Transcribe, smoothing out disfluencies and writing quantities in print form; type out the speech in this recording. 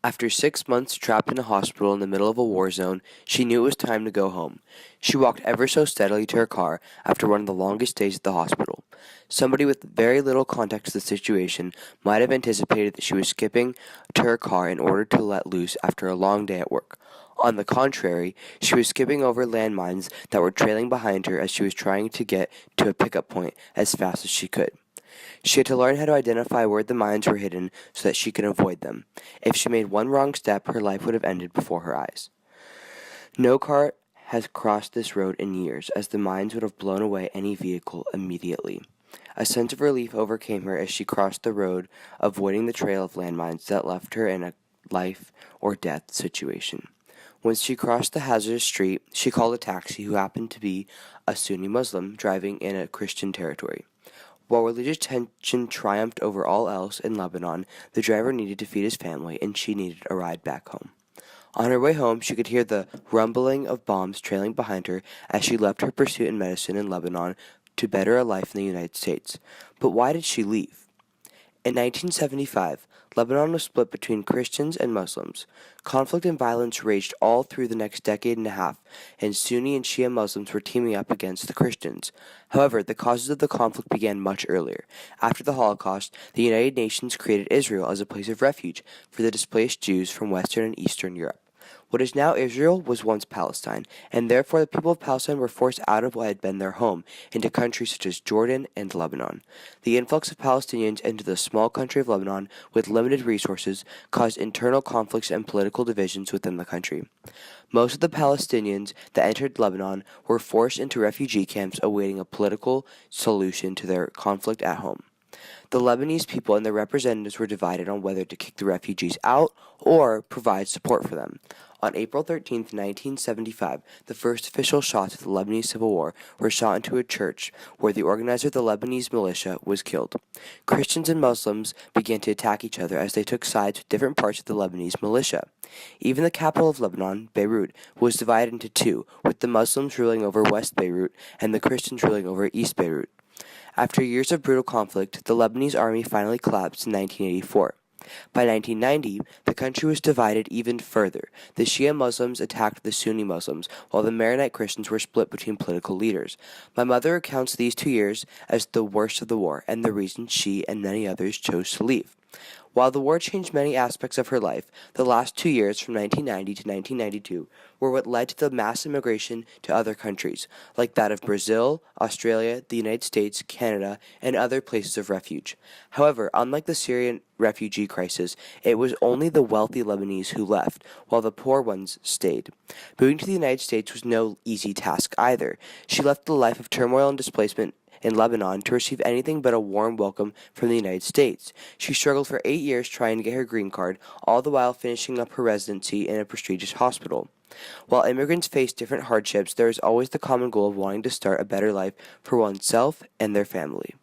After 6 months trapped in a hospital in the middle of a war zone, she knew it was time to go home. She walked ever so steadily to her car after one of the longest days at the hospital. Somebody with very little context to the situation might have anticipated that she was skipping to her car in order to let loose after a long day at work. On the contrary, she was skipping over landmines that were trailing behind her as she was trying to get to a pickup point as fast as she could. She had to learn how to identify where the mines were hidden so that she could avoid them. If she made one wrong step, her life would have ended before her eyes. No car has crossed this road in years, as the mines would have blown away any vehicle immediately. A sense of relief overcame her as she crossed the road, avoiding the trail of landmines that left her in a life or death situation. Once she crossed the hazardous street, she called a taxi who happened to be a Sunni Muslim driving in a Christian territory. While religious tension triumphed over all else in Lebanon, the driver needed to feed his family, and she needed a ride back home. On her way home, she could hear the rumbling of bombs trailing behind her as she left her pursuit in medicine in Lebanon to better a life in the United States. But why did she leave? In 1975, Lebanon was split between Christians and Muslims. Conflict and violence raged all through the next decade and a half, and Sunni and Shia Muslims were teaming up against the Christians. However, the causes of the conflict began much earlier. After the Holocaust, the United Nations created Israel as a place of refuge for the displaced Jews from Western and Eastern Europe. What is now Israel was once Palestine, and therefore the people of Palestine were forced out of what had been their home into countries such as Jordan and Lebanon. The influx of Palestinians into the small country of Lebanon with limited resources caused internal conflicts and political divisions within the country. Most of the Palestinians that entered Lebanon were forced into refugee camps awaiting a political solution to their conflict at home. The Lebanese people and their representatives were divided on whether to kick the refugees out or provide support for them. On April 13, 1975, the first official shots of the Lebanese Civil War were shot into a church where the organizer of the Lebanese militia was killed. Christians and Muslims began to attack each other as they took sides with different parts of the Lebanese militia. Even the capital of Lebanon, Beirut, was divided into two, with the Muslims ruling over West Beirut and the Christians ruling over East Beirut. After years of brutal conflict, the Lebanese army finally collapsed in 1984. By 1990, the country was divided even further. The Shia Muslims attacked the Sunni Muslims, while the Maronite Christians were split between political leaders. My mother recounts these 2 years as the worst of the war, and the reason she and many others chose to leave. While the war changed many aspects of her life, the last 2 years, from 1990 to 1992, were what led to the mass immigration to other countries, like that of Brazil, Australia, the United States, Canada, and other places of refuge. However, unlike the Syrian refugee crisis, it was only the wealthy Lebanese who left, while the poor ones stayed. Moving to the United States was no easy task either. She left the life of turmoil and displacement in Lebanon to receive anything but a warm welcome from the United States. She struggled for 8 years trying to get her green card, all the while finishing up her residency in a prestigious hospital. While immigrants face different hardships, there is always the common goal of wanting to start a better life for oneself and their family.